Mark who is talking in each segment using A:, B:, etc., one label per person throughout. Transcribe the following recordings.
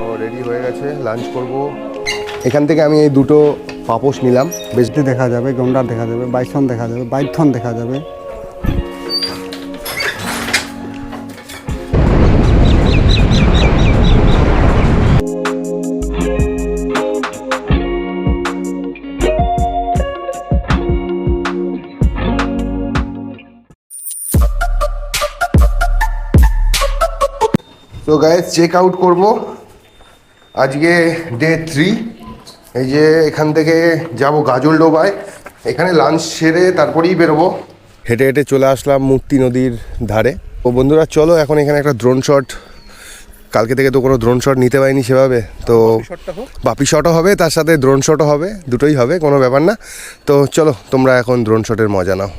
A: ও ready হয়ে গেছে, lunch করব। এখান থেকে আমি এই দুটো পাপোশ নিলাম।
B: বেশি দেখা যাবে, গন্ডার দেখা যাবে, বাইসন দেখা যাবে, বাইথন দেখা যাবে।
A: তো গাইস চেক আউট করবো আজকে ডে 3। এই যে এখান থেকে যাব গাজলডোবায়, এখানে লাঞ্চ সেরে তারপরেই বেরোবো। হেঁটে হেঁটে চলে আসলাম মূর্তি নদীর ধারে। ও বন্ধুরা চলো এখন এখানে একটা ড্রোন শট, কালকে থেকে তো কোনো ড্রোন শট নিতে পারিনি সেভাবে, তো বাপি শটও হবে তার সাথে ড্রোন শটও হবে, দুটোই হবে, কোনো ব্যাপার না। তো চলো তোমরা এখন ড্রোন শটের মজা নাও।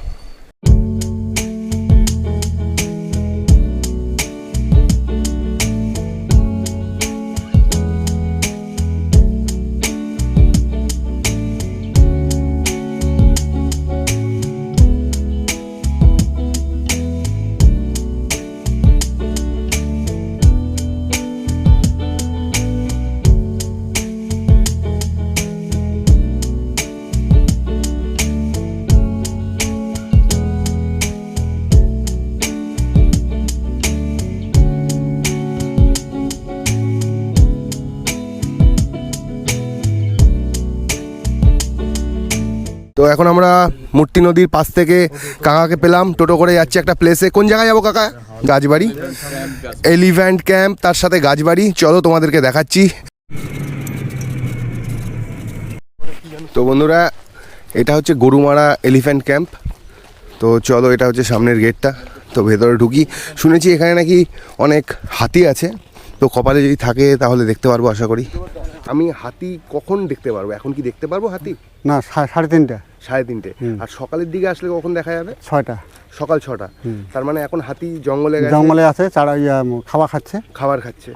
A: তো এখন আমরা মূর্তি নদীর পাশ থেকে কাকাকে পেলাম, টোটো করে যাচ্ছি একটা প্লেসে। কোন জায়গায় যাবো কাকা? গাছবাড়ি এলিফ্যান্ট ক্যাম্প, তার সাথে গাছবাড়ি। চলো তোমাদেরকে দেখাচ্ছি। তো বন্ধুরা এটা হচ্ছে গরুমারা এলিফ্যান্ট ক্যাম্প। তো চলো এটা হচ্ছে সামনের গেটটা। তো ভেতরে ঢুকি। শুনেছি এখানে নাকি অনেক হাতি আছে, তো কপালে যদি থাকে তাহলে দেখতে পারবো আশা করি। আমি হাতি কখন দেখতে পারবো? এখন কি দেখতে পারবো হাতি?
B: না, 3:30।
A: 3:30। আর সকালের দিকে আসলে কখন দেখা যাবে?
B: 6টা।
A: সকাল 6টা। তার মানে এখন হাতি জঙ্গলে গেছে,
B: জঙ্গলে আছে, খাবার খাচ্ছে।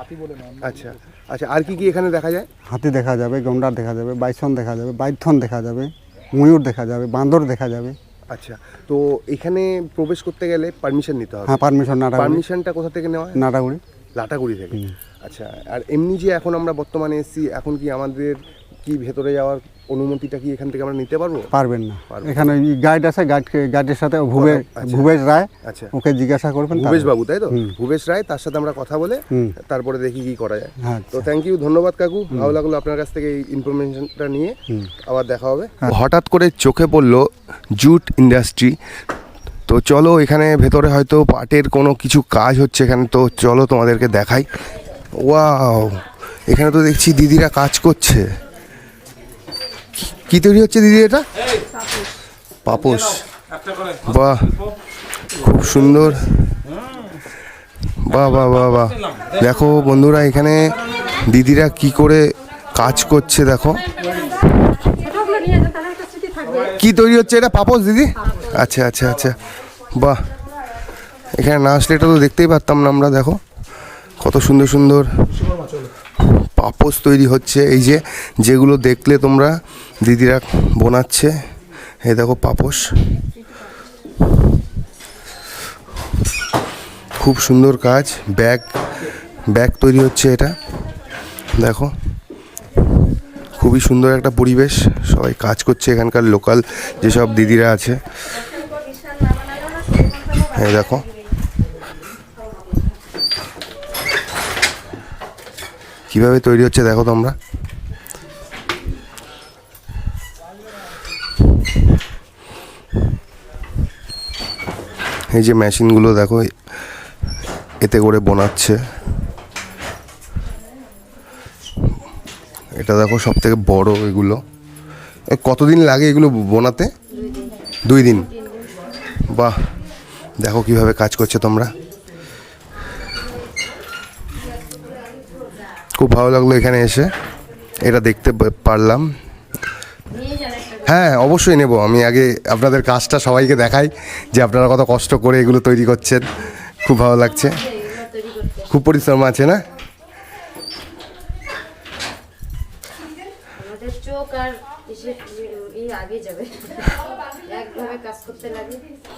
A: আচ্ছা আচ্ছা। আর কি কি এখানে দেখা যায়?
B: হাতি দেখা যাবে, গন্ডার দেখা যাবে, বাইসন দেখা যাবে, বাইথন দেখা যাবে, ময়ূর দেখা যাবে, বান্দর দেখা যাবে।
A: আচ্ছা, তো এখানে প্রবেশ করতে গেলে পারমিশন নিতে হবে?
B: হ্যাঁ, পারমিশন।
A: পারমিশনটা কোথা থেকে নেওয়া হয়?
B: নাটাগুড়ি।
A: লাটাগুড়ি থেকে। আচ্ছা, আর এমনি যে এখন আমরা বর্তমানে এসেছি, এখন কি আমাদের কি ভেতরে যাওয়ার অনুমতিটা কি এখান থেকে আমরা নিতে পারবো?
B: পারবেন না, এখানে গাইড আছে, গাইডের সাথে ভুবেশ রায়। আচ্ছা, ওকে জিজ্ঞাসা করবেন।
A: ভুবেশ বাবু, তাই তো? ভুবেশ রায়, তার সাথে আমরা কথা বলে তারপরে দেখি কি করা যায়। তো থ্যাংক ইউ, ধন্যবাদ কাকু, ভালো লাগলো আপনার কাছ থেকে এই ইনফরমেশনটা নিয়ে। আবার দেখা হবে। হঠাৎ করে চোখে পড়লো জুট ইন্ডাস্ট্রি। তো চলো এখানে ভেতরে হয়তো পাটের কোনো কিছু কাজ হচ্ছে এখানে, তো চলো তোমাদেরকে দেখাই। ওয়াও, এখানে তো দেখছি দিদিরা কাজ করছে। কি তৈরি হচ্ছে দিদি এটা? পাপোশ। বাহ, খুব সুন্দর। বাহ বাহ বাহ বাহ। দেখো বন্ধুরা এখানে দিদিরা কি করে কাজ করছে দেখো। কি তৈরি হচ্ছে এটা? পাপোশ দিদি? আচ্ছা আচ্ছা আচ্ছা, বাহ। এখানে না আসলে এটা তো দেখতেই পারতাম না আমরা। দেখো কত সুন্দর সুন্দর পাপোশ তৈরি হচ্ছে। এই যে যেগুলো দেখলে তোমরা দিদিরা বোনাচ্ছে, এই দেখো পাপোশ, খুব সুন্দর কাজ। ব্যাগ তৈরি হচ্ছে এটা, দেখো খুবই সুন্দর একটা পরিবেশ, সবাই কাজ করছে এখানকার লোকাল যেসব দিদিরা আছে। এই দেখো কিভাবে তৈরি হচ্ছে, দেখো তোমরা। এই যে মেশিনগুলো দেখো, এতে করে বোনাচ্ছে। এটা দেখো সব থেকে বড় এগুলো। কতদিন লাগে এগুলো বোনাতে? 2 দিন। বাহ, দেখো কিভাবে কাজ করছে তোমরা। খুব ভালো লাগলো এখানে এসে, এটা দেখতে পারলাম। হ্যাঁ অবশ্যই নেব। আমি আগে আপনাদের কাজটা সবাইকে দেখাই যে আপনারা কত কষ্ট করে এগুলো তৈরি করছেন। খুব ভালো লাগছে, খুব পরিশ্রম আছে না?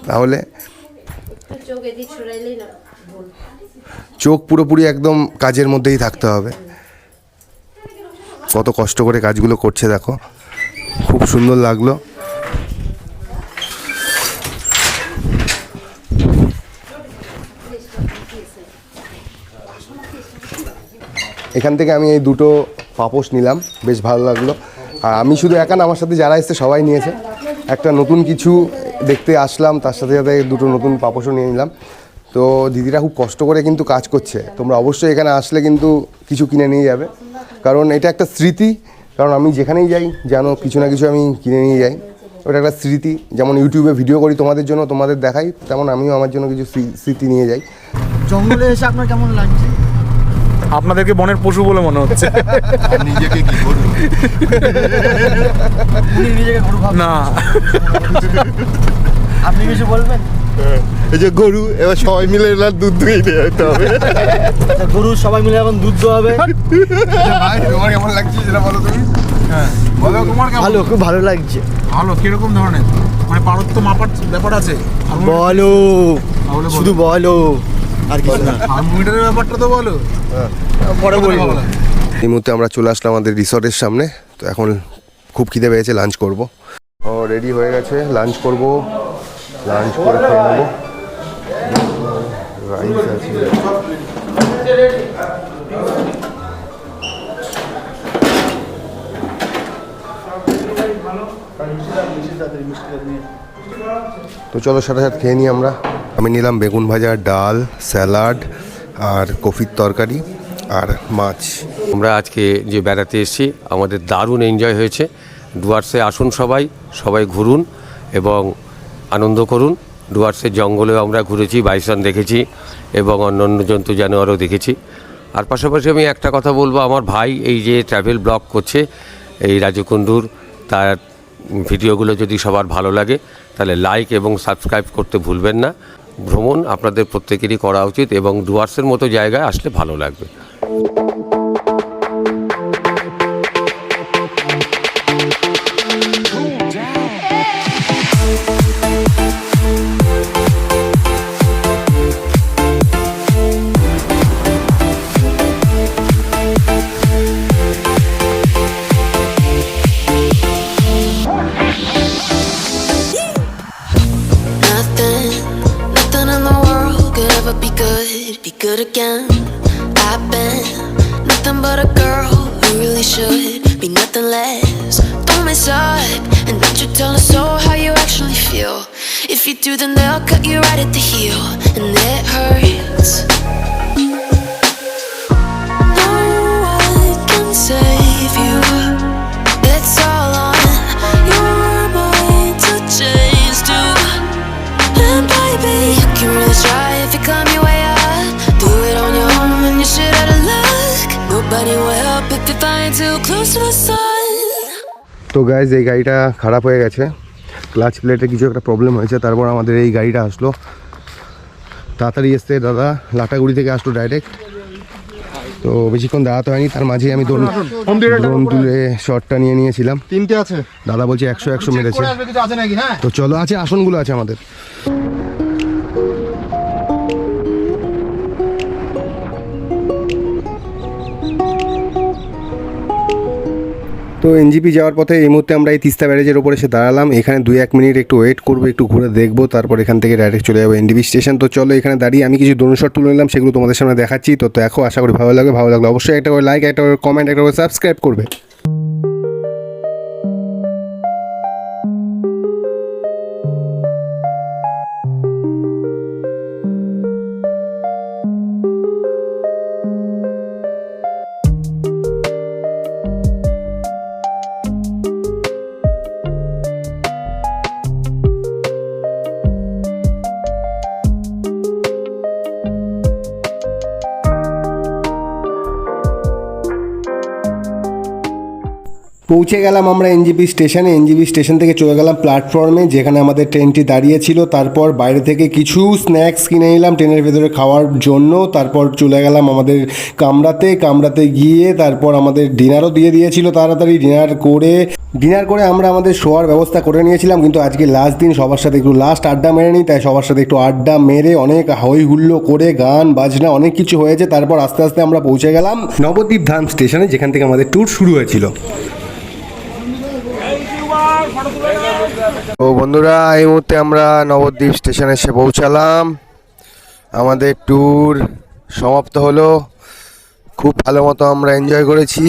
A: তাহলে চোখ পুরোপুরি একদম কাজের মধ্যেই থাকতে হবে। কত কষ্ট করে কাজগুলো করছে দেখো, খুব সুন্দর লাগলো। এখান থেকে আমি এই দুটো পাপোশ নিলাম, বেশ ভালো লাগলো। আর আমি শুধু একা না, আমার সাথে যারা এসছে সবাই নিয়েছে। একটা নতুন কিছু দেখতে আসলাম, তার সাথে সাথে দুটো নতুন পাপোশও নিয়ে নিলাম। তো দিদিরা খুব কষ্ট করে কিন্তু কাজ করছে, তোমরা অবশ্যই এখানে আসলে কিন্তু কিছু কিনে নিয়ে যাবে, কারণ এটা একটা স্মৃতি। কারণ আমি যেখানেই যাই জানো কিছু না কিছু আমি কিনে নিয়ে যাই, ওটা একটা স্মৃতি। যেমন ইউটিউবে ভিডিও করি তোমাদের জন্য, তোমাদের দেখাই, তেমন আমিও আমার জন্য কিছু স্মৃতি নিয়ে যাই।
C: জঙ্গলে এসে আপনার কেমন লাগছে?
D: আপনাদেরকে বনের পশু বলে মনে হচ্ছে।
A: নিজেকে কি করবো?
C: উনি নিজেকে গরু ভাবছেন
D: না,
C: আপনি কিছু বলবেন?
A: এই যে গরু, এবার সবাই মিলে এলার দুধ দুই নিয়ে যেতে হবে।
C: গরু সবাই মিলে এখন দুধ হবে।
A: ভাই তোমার কেমন লাগছে সেটা বলো তুমি।
D: হ্যাঁ বলো তোমার কেমন?
C: ভালো, খুব ভালো লাগছে।
D: ভালো কিরকম ধরনের, মানে পারত্ব মাপার ব্যাপার আছে?
C: বলো,
D: তাহলে
C: শুধু বলো, আর কিছু না।
D: থার্মোমিটারের ব্যাপারটা তো বলো,
C: পরে বলবো।
A: এই মুহূর্তে আমরা চলে আসলাম আমাদের রিসর্টের সামনে। তো এখন খুব খিদে পেয়েছে, লাঞ্চ করব। ও রেডি হয়ে গেছে, লাঞ্চ করব। লাঞ্চ করে খেয়ে নেবো। রাইস আছে, তো চলো সাথে সাথে খেয়ে নিই আমরা। আমি নিলাম বেগুন ভাজা, ডাল, স্যালাড আর কফির তরকারি আর মাছ।
E: আমরা আজকে যে বেড়াতে এসেছি আমাদের দারুণ এনজয় হয়েছে। ডুয়ার্সে আসুন, সবাই সবাই ঘুরুন এবং আনন্দ করুন। ডুয়ার্সের জঙ্গলেও আমরা ঘুরেছি, বাইসন দেখেছি এবং অন্যান্য জন্তু জানোয়ারও দেখেছি। আর পাশাপাশি আমি একটা কথা বলবো, আমার ভাই এই যে ট্রাভেল ব্লগ করছে এই রাজু কুণ্ডুর, তার ভিডিওগুলো যদি সবার ভালো লাগে তাহলে লাইক এবং সাবস্ক্রাইব করতে ভুলবেন না। ভ্রমণ আপনাদের প্রত্যেকেরই করা উচিত এবং ডুয়ার্সের মতো জায়গায় আসলে ভালো লাগবে।
F: Nothing in the world could ever be good again. I've been nothing but a girl who really should be nothing less. Don't mess up and don't you tell us so how you actually feel. If you do, then they'll cut you right at the heel, and it hurts. No one can save you. It's all on your mind to change to. And baby, you can really try if you climb your way up. Do it on your own and you shit out of luck. Nobody will help if you're flying too close to the sun.
A: তো guys এই গাড়িটা খারাপ হয়ে গেছে, clutch প্লেটে কিছু একটা problem হয়েছে। তারপর আমাদের এই গাড়িটা আসলো, তাড়াতাড়ি এসছে দাদা, লাটাগুড়ি থেকে আসলো ডাইরেক্ট। তো বেশিক্ষণ দাঁড়াতে হয়নি, তার মাঝে আমি ড্রোন তুলে শটটা নিয়ে নিয়েছিলাম।
B: 3টে আছে
A: দাদা বলছে 100 মেরেছে।
B: কিছু আছে নাকি? হ্যাঁ,
A: তো চলো, আছে আসনগুলো আছে আমাদের। তো এনজিপি যাওয়ার পথে এই মুহূর্তে আমরা এই তিস্তা ব্যারেজের ওপরে এসে দাঁড়ালাম। এখানে 2-1 মিনিট একটু ওয়েট করবো, একটু ঘুরে দেখবো, তারপর এখান থেকে ডাইরেক্ট চলে যাবো এনডিপি স্টেশন। তো চলো, এখানে দাঁড়িয়ে আমি কিছু ড্রোন শট তুলে নিলাম, সেগুলো তোমাদের সামনে দেখাচ্ছি। তো দেখো, আশা করি ভালো লাগবে। ভালো লাগলে অবশ্যই একটা করে লাইক, একটা করে কমেন্ট, একটা করে সাবস্ক্রাইব করবে। পৌঁছে গেলাম আমরা এনজিপি স্টেশনে। এনজিপি স্টেশন থেকে চলে গেলাম প্ল্যাটফর্মে, যেখানে আমাদের ট্রেনটি দাঁড়িয়ে ছিল। তারপর বাইরে থেকে কিছু স্ন্যাক্স কিনে নিলাম ট্রেনের ভেতরে খাওয়ার জন্য। তারপর চলে গেলাম আমাদের কামরাতে গিয়ে তারপর আমাদের ডিনারও দিয়ে দিয়েছিল। তাড়াতাড়ি ডিনার করে ডিনার করে আমরা আমাদের শোয়ার ব্যবস্থা করে নিয়েছিলাম, কিন্তু আজকে লাস্ট দিন, সবার সাথে একটু লাস্ট আড্ডা মেরে নিই, তাই সবার সাথে একটু আড্ডা মেরে অনেক হই হুল্লো করে গান বাজনা অনেক কিছু হয়েছে। তারপর আস্তে আস্তে আমরা পৌঁছে গেলাম নবদ্বীপ ধাম স্টেশনে, যেখান থেকে আমাদের ট্যুর শুরু হয়েছিল। তো বন্ধুরা, এই মুহূর্তে আমরা নবদ্বীপ স্টেশনে এসে পৌঁছালাম। আমাদের ট্যুর সমাপ্ত হলো। খুব ভালো মতো আমরা এনজয় করেছি,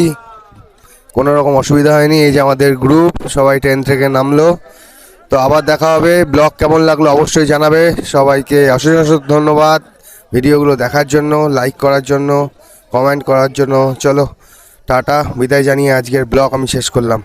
A: কোনো রকম অসুবিধা হয়নি। এই যে আমাদের গ্রুপ সবাই ট্রেন থেকে নামলো। তো আবার দেখা হবে। ব্লগ কেমন লাগলো অবশ্যই জানাবে। সবাইকে অশেষ অশেষ ধন্যবাদ ভিডিওগুলো দেখার জন্য, লাইক করার জন্য, কমেন্ট করার জন্য। চলো টাটা, বিদায় জানিয়ে আজকের ব্লগ আমি শেষ করলাম।